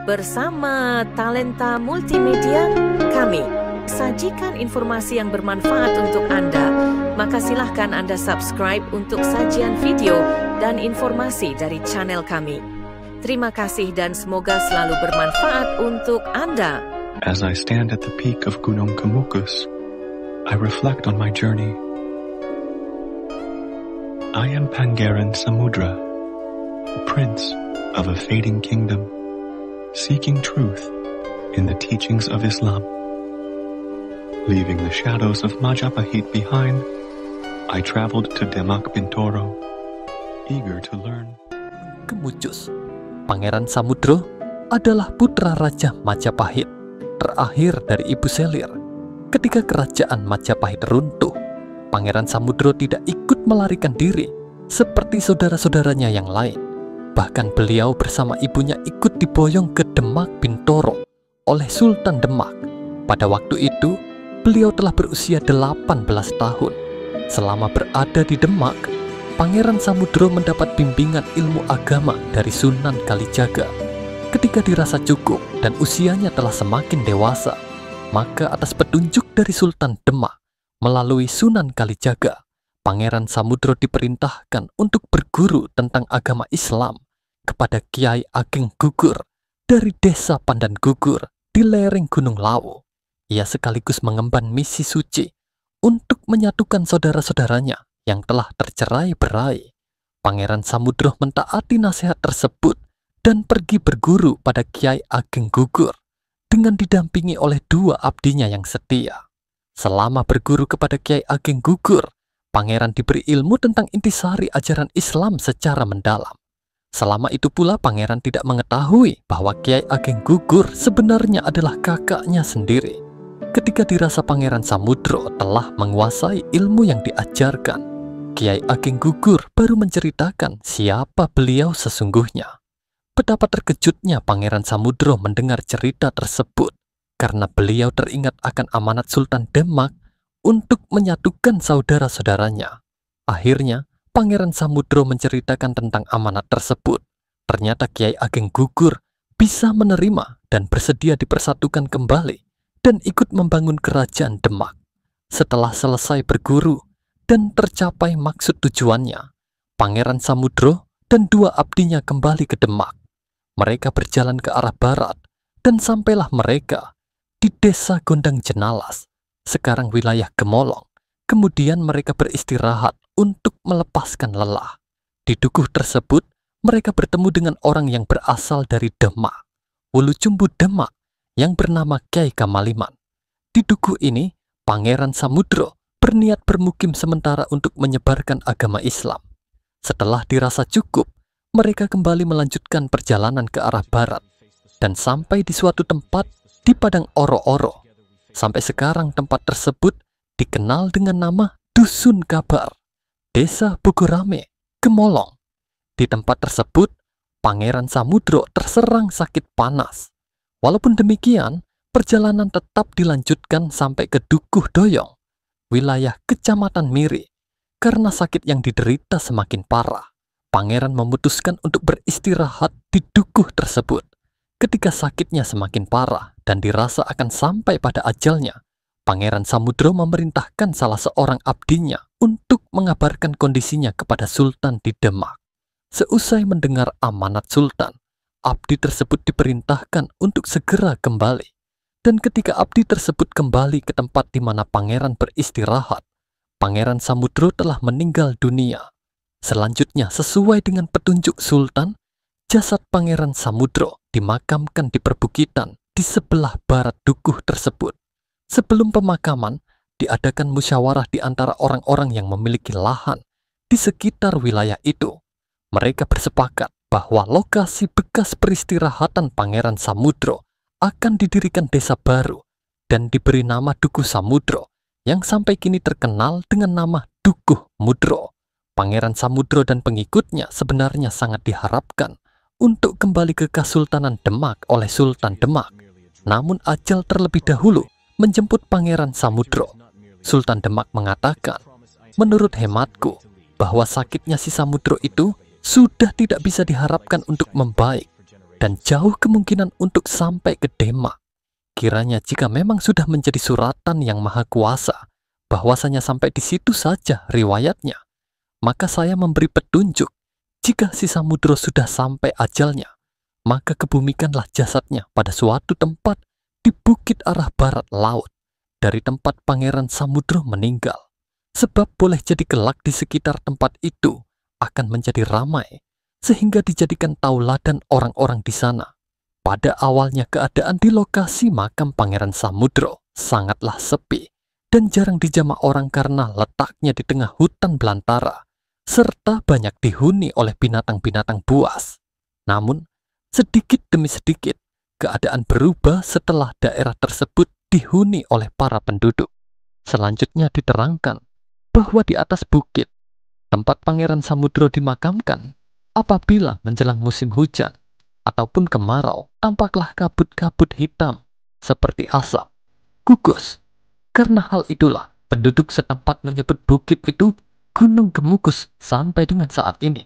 Bersama Talenta Multimedia, kami sajikan informasi yang bermanfaat untuk Anda. Maka silahkan Anda subscribe untuk sajian video dan informasi dari channel kami. Terima kasih dan semoga selalu bermanfaat untuk Anda. As I stand at the peak of Gunung Kemukus, I reflect on my journey. I am Pangeran Samudra, prince of a fading kingdom, seeking truth in the teachings of Islam. Leaving the shadows of Majapahit behind, I traveled to Demak Bintoro, eager to learn. Kemucus, Pangeran Samudro adalah putra Raja Majapahit, terakhir dari Ibu Selir. Ketika kerajaan Majapahit runtuh, Pangeran Samudro tidak ikut melarikan diri seperti saudara-saudaranya yang lain. Bahkan beliau bersama ibunya ikut diboyong ke Demak Bintoro oleh Sultan Demak. Pada waktu itu, beliau telah berusia 18 tahun. Selama berada di Demak, Pangeran Samudro mendapat bimbingan ilmu agama dari Sunan Kalijaga. Ketika dirasa cukup dan usianya telah semakin dewasa, maka atas petunjuk dari Sultan Demak melalui Sunan Kalijaga, Pangeran Samudro diperintahkan untuk berguru tentang agama Islam kepada Kiai Ageng Gugur dari desa Pandan Gugur di lereng Gunung Lawu. Ia sekaligus mengemban misi suci untuk menyatukan saudara-saudaranya yang telah tercerai-berai. Pangeran Samudro mentaati nasihat tersebut dan pergi berguru pada Kiai Ageng Gugur dengan didampingi oleh dua abdinya yang setia. Selama berguru kepada Kiai Ageng Gugur, Pangeran diberi ilmu tentang intisari ajaran Islam secara mendalam. Selama itu pula Pangeran tidak mengetahui bahwa Kiai Ageng Gugur sebenarnya adalah kakaknya sendiri. Ketika dirasa Pangeran Samudro telah menguasai ilmu yang diajarkan, Kiai Ageng Gugur baru menceritakan siapa beliau sesungguhnya. Betapa terkejutnya Pangeran Samudro mendengar cerita tersebut, karena beliau teringat akan amanat Sultan Demak untuk menyatukan saudara-saudaranya. Akhirnya, Pangeran Samudro menceritakan tentang amanat tersebut. Ternyata Kiai Ageng Gugur bisa menerima dan bersedia dipersatukan kembali dan ikut membangun kerajaan Demak. Setelah selesai berguru dan tercapai maksud tujuannya, Pangeran Samudro dan dua abdinya kembali ke Demak. Mereka berjalan ke arah barat dan sampailah mereka di desa Gondang Jenalas, sekarang wilayah Gemolong. Kemudian mereka beristirahat untuk melepaskan lelah. Di dukuh tersebut, mereka bertemu dengan orang yang berasal dari Demak, Wulucumbu Demak, yang bernama Kiai Kamaliman. Di dukuh ini, Pangeran Samudro berniat bermukim sementara untuk menyebarkan agama Islam. Setelah dirasa cukup, mereka kembali melanjutkan perjalanan ke arah barat dan sampai di suatu tempat di Padang Oro-Oro. Sampai sekarang tempat tersebut dikenal dengan nama Dusun Kabar, Desa Bogorame, Gemolong. Di tempat tersebut, Pangeran Samudro terserang sakit panas. Walaupun demikian, perjalanan tetap dilanjutkan sampai ke Dukuh Doyong, wilayah Kecamatan Miri. Karena sakit yang diderita semakin parah, Pangeran memutuskan untuk beristirahat di dukuh tersebut. Ketika sakitnya semakin parah dan dirasa akan sampai pada ajalnya, Pangeran Samudro memerintahkan salah seorang abdinya untuk mengabarkan kondisinya kepada Sultan di Demak. Seusai mendengar amanat Sultan, abdi tersebut diperintahkan untuk segera kembali. Dan ketika abdi tersebut kembali ke tempat di mana Pangeran beristirahat, Pangeran Samudro telah meninggal dunia. Selanjutnya, sesuai dengan petunjuk Sultan, jasad Pangeran Samudro dimakamkan di perbukitan di sebelah barat dukuh tersebut. Sebelum pemakaman, diadakan musyawarah di antara orang-orang yang memiliki lahan di sekitar wilayah itu. Mereka bersepakat bahwa lokasi bekas peristirahatan Pangeran Samudro akan didirikan desa baru dan diberi nama Dukuh Samudro yang sampai kini terkenal dengan nama Dukuh Mudro. Pangeran Samudro dan pengikutnya sebenarnya sangat diharapkan untuk kembali ke Kesultanan Demak oleh Sultan Demak. Namun ajal terlebih dahulu menjemput Pangeran Samudro. Sultan Demak mengatakan, menurut hematku, bahwa sakitnya si Samudro itu sudah tidak bisa diharapkan untuk membaik. dan jauh kemungkinan untuk sampai ke Demak. Kiranya jika memang sudah menjadi suratan yang maha kuasa, bahwasanya sampai di situ saja riwayatnya, maka saya memberi petunjuk, jika si Samudro sudah sampai ajalnya, maka kebumikanlah jasadnya pada suatu tempat di bukit arah barat laut, dari tempat Pangeran Samudro meninggal. Sebab boleh jadi kelak di sekitar tempat itu akan menjadi ramai, sehingga dijadikan tauladan orang-orang di sana. Pada awalnya keadaan di lokasi makam Pangeran Samudro sangatlah sepi dan jarang dijamah orang karena letaknya di tengah hutan belantara, serta banyak dihuni oleh binatang-binatang buas. Namun, sedikit demi sedikit, keadaan berubah setelah daerah tersebut dihuni oleh para penduduk. Selanjutnya diterangkan bahwa di atas bukit, tempat Pangeran Samudro dimakamkan, apabila menjelang musim hujan ataupun kemarau, tampaklah kabut-kabut hitam seperti asap, gugus. Karena hal itulah, penduduk setempat menyebut bukit itu Gunung Gemukus sampai dengan saat ini.